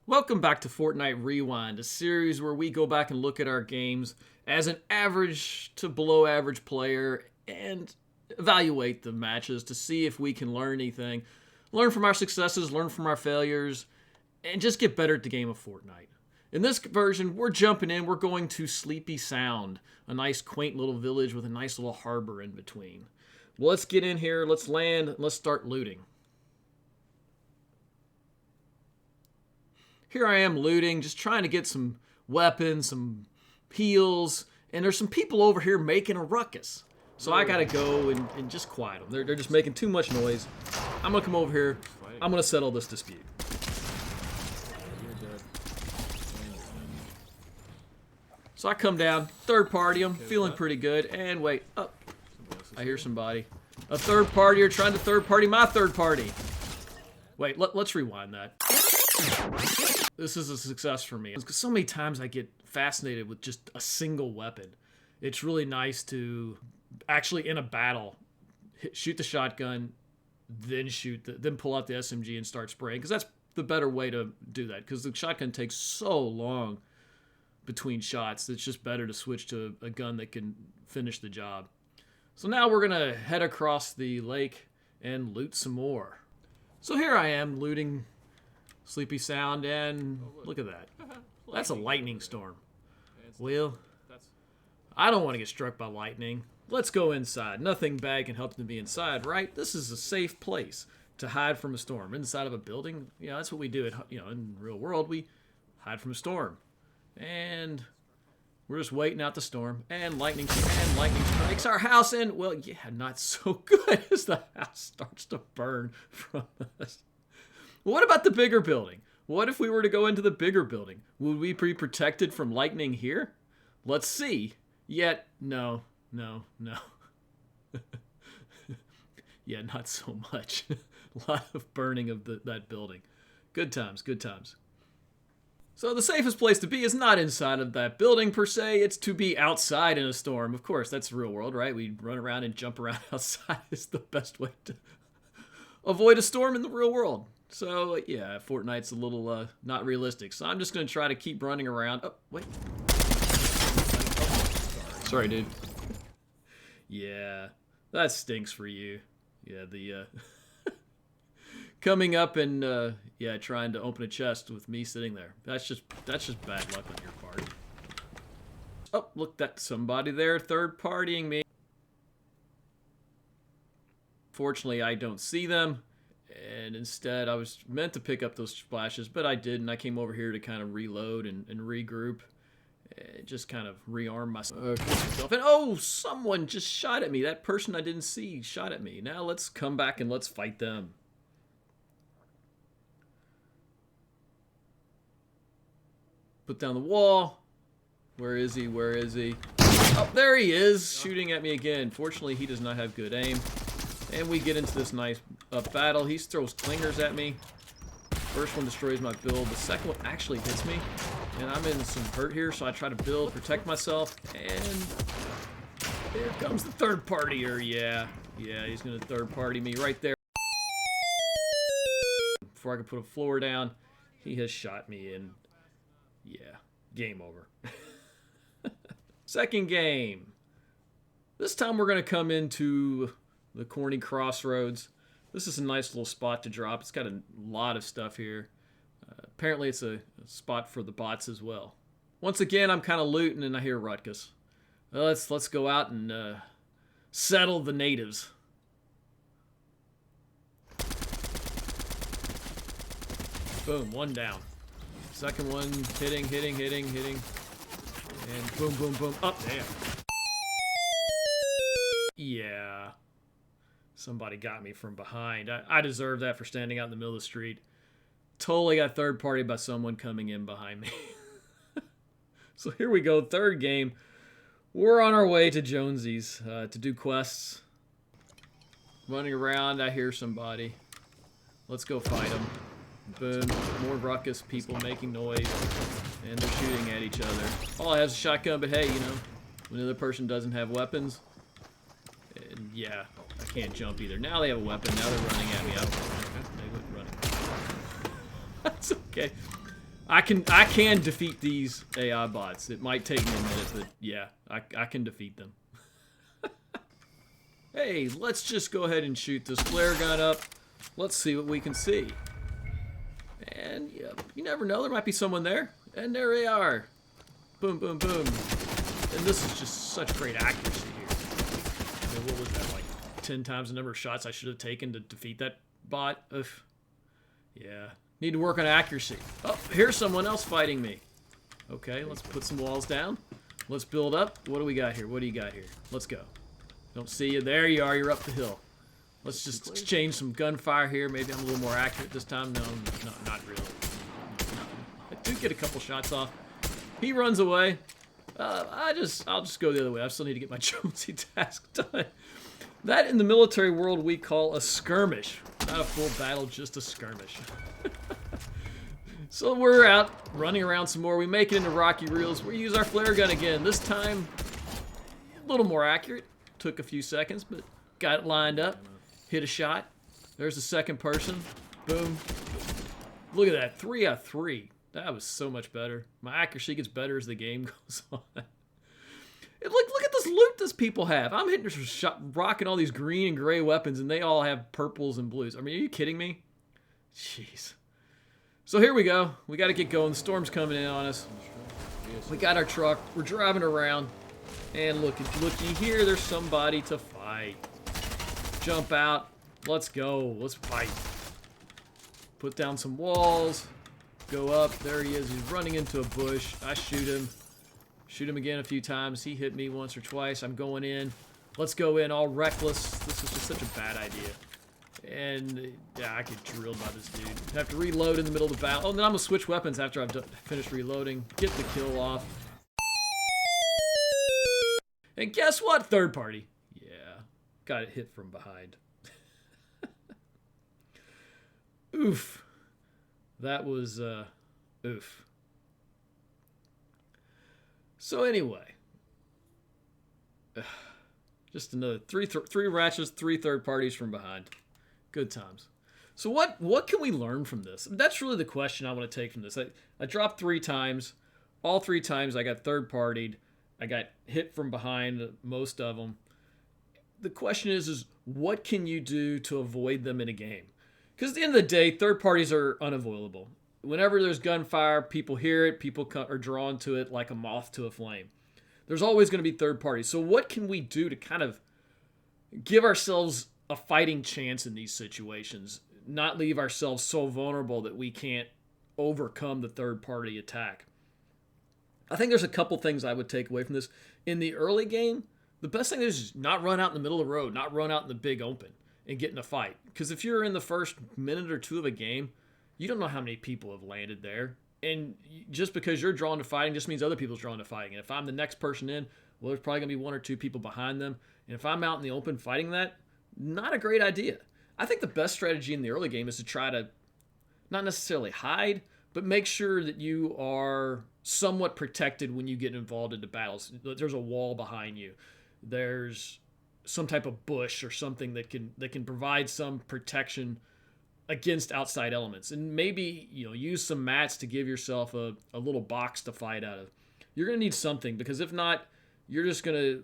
Welcome back to Fortnite Rewind, a series where we go back and look at our games as an average to below average player and evaluate the matches to see if we can learn anything, learn from our successes, learn from our failures, and just get better at the game of Fortnite. In this version, we're jumping in, we're going to Sleepy Sound, a nice quaint little village with a nice little harbor in between. Well, let's get in here, let's land, let's start looting. Here I am looting, just trying to get some weapons, some heals, and there's some people over here making a ruckus. So I gotta go and just quiet them. They're just making too much noise. I'm gonna come over here, I'm gonna settle this dispute. So I come down, third party, I'm feeling pretty good, and wait, oh, I hear somebody. A third partier trying to third party my third party. Wait, let's rewind that. This is a success for me. Because so many times I get fascinated with just a single weapon. It's really nice to actually in a battle shoot the shotgun, then then pull out the SMG and start spraying. Because that's the better way to do that. Because the shotgun takes so long between shots. It's just better to switch to a gun that can finish the job. So now we're gonna head across the lake and loot some more. So here I am looting Sleepy Sound, and look at that. That's a lightning storm. Well, I don't want to get struck by lightning. Let's go inside. Nothing bad can help them be inside, right? This is a safe place to hide from a storm. Inside of a building, you know, that's what we do in the real world. We hide from a storm. And we're just waiting out the storm, and lightning strikes our house, and, well, yeah, not so good as the house starts to burn from us. What about the bigger building? What if we were to go into the bigger building? Would we be protected from lightning here? Let's see. Yet, no. Yeah, not so much. A lot of burning of that building. Good times, good times. So the safest place to be is not inside of that building per se, it's to be outside in a storm. Of course, that's the real world, right? We run around and jump around outside is the best way to avoid a storm in the real world. So, yeah, Fortnite's a little not realistic. So I'm just going to try to keep running around. Oh, wait. Sorry, dude. Yeah, that stinks for you. Yeah, the coming up and yeah, trying to open a chest with me sitting there. That's just bad luck on your part. Oh, look, that's somebody there third partying me. Fortunately, I don't see them. And instead, I was meant to pick up those splashes, but I didn't. I came over here to kind of reload and regroup. Just kind of rearm myself. And oh, someone just shot at me. That person I didn't see shot at me. Now let's come back and let's fight them. Put down the wall. Where is he? Where is he? Oh, there he is, shooting at me again. Fortunately, he does not have good aim. And we get into this nice battle. He throws clingers at me. First one destroys my build. The second one actually hits me. And I'm in some hurt here, so I try to build, protect myself. And here comes the third partier. Yeah, he's going to third party me right there. Before I can put a floor down, he has shot me, and yeah, game over. Second game. This time we're going to come into the corny crossroads. This is a nice little spot to drop. It's got a lot of stuff here. Apparently it's a spot for the bots as well. Once again, I'm kind of looting and I hear ruckus. Let's go out and settle the natives. Boom, one down. Second one hitting. And boom, boom, boom. Up, damn. Yeah. Somebody got me from behind. I deserve that for standing out in the middle of the street. Totally got third party by someone coming in behind me. So here we go, third game. We're on our way to Jonesy's to do quests. Running around, I hear somebody. Let's go fight them. Boom, more ruckus, people making noise, and they're shooting at each other. All I have is a shotgun, but hey, you know, when the other person doesn't have weapons, and yeah, I can't jump either. Now they have a weapon, now they're running at me. I don't know. They wouldn't run. That's okay. I can defeat these AI bots. It might take me a minute, but yeah, I can defeat them. Hey, let's just go ahead and shoot this flare gun up. Let's see what we can see. And yeah, you never know, there might be someone there. And there they are. Boom, boom, boom. And this is just such great accuracy here. I mean, what was that, like 10 times the number of shots I should have taken to defeat that bot? Ugh. Yeah. Need to work on accuracy. Oh, here's someone else fighting me. Okay, let's put some walls down. Let's build up. What do we got here? What do you got here? Let's go. Don't see you. There you are. You're up the hill. Let's just exchange some gunfire here. Maybe I'm a little more accurate this time. No, not really. I do get a couple shots off. He runs away. I'll just go the other way. I still need to get my Jonesy task done. That in the military world we call a skirmish. Not a full battle, just a skirmish. So we're out running around some more. We make it into Rocky Reels. We use our flare gun again. This time, a little more accurate. Took a few seconds, but got it lined up. Hit a shot. There's the second person. Boom. Look at that. 3 out of 3. That was so much better. My accuracy gets better as the game goes on. Look at this loot these people have. I'm hitting rocking all these green and gray weapons, and they all have purples and blues. I mean, are you kidding me? Jeez. So here we go. We got to get going. The storm's coming in on us. We got our truck. We're driving around. And looky here. There's somebody to fight. Jump out. Let's go. Let's fight. Put down some walls. Go up. There he is. He's running into a bush. I shoot him. Shoot him again a few times. He hit me once or twice. I'm going in. Let's go in all reckless. This is just such a bad idea. And yeah, I get drilled by this dude. Have to reload in the middle of the battle. Oh, and then I'm going to switch weapons after I've finished reloading. Get the kill off. And guess what? Third party. Yeah. Got it hit from behind. Oof. That was, oof. So anyway. Just another three ratchets, 3 third parties from behind. Good times. So what can we learn from this? That's really the question I want to take from this. I dropped 3 times. All 3 times I got third partied. I got hit from behind most of them. The question is what can you do to avoid them in a game? Because at the end of the day, third parties are unavoidable. Whenever there's gunfire, people hear it, people are drawn to it like a moth to a flame. There's always going to be third parties. So what can we do to kind of give ourselves a fighting chance in these situations? Not leave ourselves so vulnerable that we can't overcome the third party attack. I think there's a couple things I would take away from this. In the early game, the best thing is not run out in the middle of the road, not run out in the big open and get in a fight. Because if you're in the first minute or 2 of a game, you don't know how many people have landed there. And just because you're drawn to fighting just means other people's drawn to fighting. And if I'm the next person in, well, there's probably going to be 1 or 2 people behind them. And if I'm out in the open fighting that, not a great idea. I think the best strategy in the early game is to try to not necessarily hide, but make sure that you are somewhat protected when you get involved into battles. There's a wall behind you. There's some type of bush or something that can provide some protection against outside elements. And maybe, use some mats to give yourself a little box to fight out of. You're going to need something, because if not, you're just going to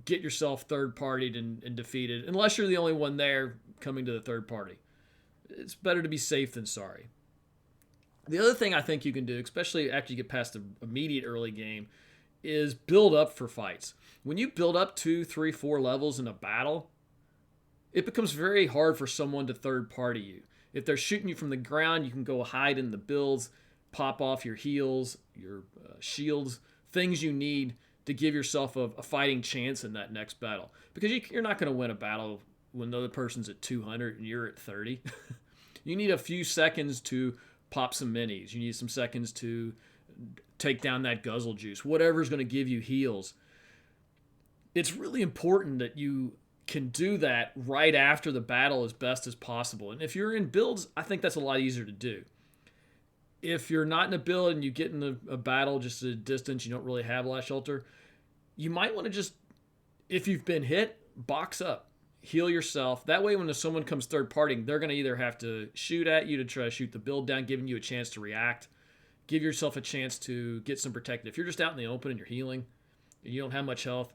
get yourself third-partied and defeated, unless you're the only one there coming to the third party. It's better to be safe than sorry. The other thing I think you can do, especially after you get past the immediate early game, is build up for fights. When you build up 2, 3, 4 levels in a battle, it becomes very hard for someone to third party you. If they're shooting you from the ground, you can go hide in the builds, pop off your heals, your shields, things you need to give yourself a fighting chance in that next battle. Because you're not going to win a battle when the other person's at 200 and you're at 30. You need a few seconds to pop some minis. You need some seconds to take down that guzzle juice. Whatever's going to give you heals. It's really important that you can do that right after the battle as best as possible. And if you're in builds, I think that's a lot easier to do. If you're not in a build and you get in a battle just at a distance, you don't really have a lot of shelter, you might want to just, if you've been hit, box up. heal yourself. That way, when someone comes third partying, they're going to either have to shoot at you to try to shoot the build down, giving you a chance to react. Give yourself a chance to get some protection. If you're just out in the open and you're healing, and you don't have much health,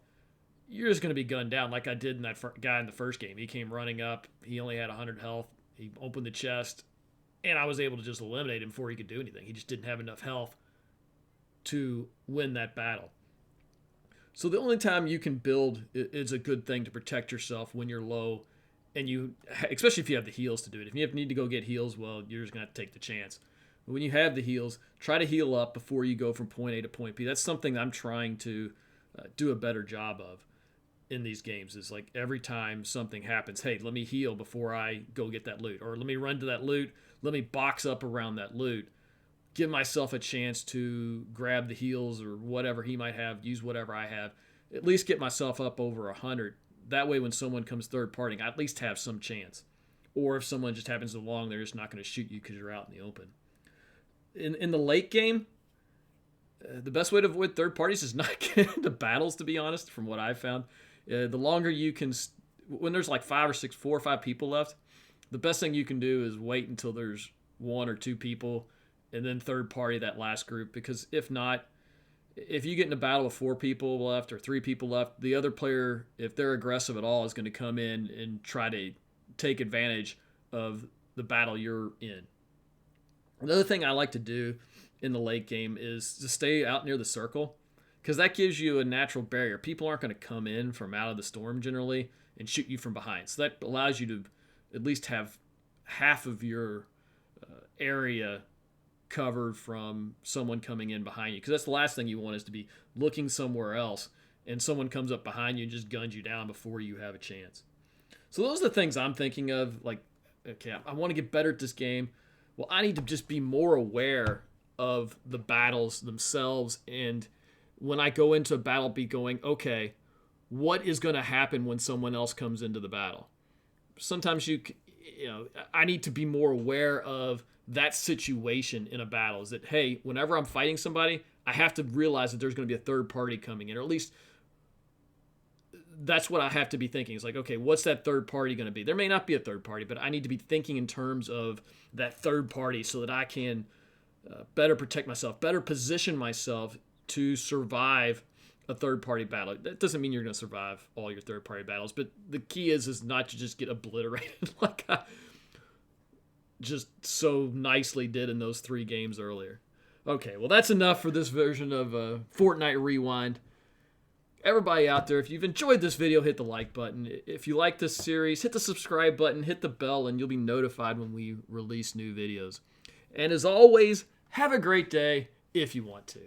you're just going to be gunned down like I did in that guy in the first game. He came running up. He only had 100 health. He opened the chest, and I was able to just eliminate him before he could do anything. He just didn't have enough health to win that battle. So the only time you can build is a good thing to protect yourself when you're low, and especially if you have the heals to do it. If you need to go get heals, well, you're just going to have to take the chance. But when you have the heals, try to heal up before you go from point A to point B. That's something I'm trying to do a better job of in these games. Is like every time something happens, hey, let me heal before I go get that loot, or let me run to that loot, let me box up around that loot, give myself a chance to grab the heals or whatever he might have, use whatever I have, at least get myself up over 100. That way when someone comes third partying, I at least have some chance. Or if someone just happens along, they're just not going to shoot you because you're out in the open. In the late game, the best way to avoid third parties is not get into battles, to be honest, from what I've found. The longer you can, when there's like 4 or 5 people left, the best thing you can do is wait until there's 1 or 2 people and then third party that last group. Because if not, if you get in a battle with 4 people left or 3 people left, the other player, if they're aggressive at all, is going to come in and try to take advantage of the battle you're in. Another thing I like to do in the late game is to stay out near the circle, because that gives you a natural barrier. People aren't going to come in from out of the storm generally and shoot you from behind. So that allows you to at least have half of your area covered from someone coming in behind you, because that's the last thing you want, is to be looking somewhere else and someone comes up behind you and just guns you down before you have a chance. So those are the things I'm thinking of. Like, okay, I want to get better at this game. Well, I need to just be more aware of the battles themselves, and when I go into a battle, be going, okay, what is going to happen when someone else comes into the battle? Sometimes I need to be more aware of that situation in a battle. Is that, hey, whenever I'm fighting somebody, I have to realize that there's going to be a third party coming in, or at least that's what I have to be thinking. It's like, okay, what's that third party going to be? There may not be a third party, but I need to be thinking in terms of that third party so that I can better protect myself, better position myself to survive a third party battle. That doesn't mean you're going to survive all your third party battles, but the key is not to just get obliterated like I just so nicely did in those 3 games earlier. Okay, well, that's enough for this version of Fortnite Rewind. Everybody out there, if you've enjoyed this video, hit the like button. If you like this series, hit the subscribe button, hit the bell, and you'll be notified when we release new videos. And as always, have a great day if you want to.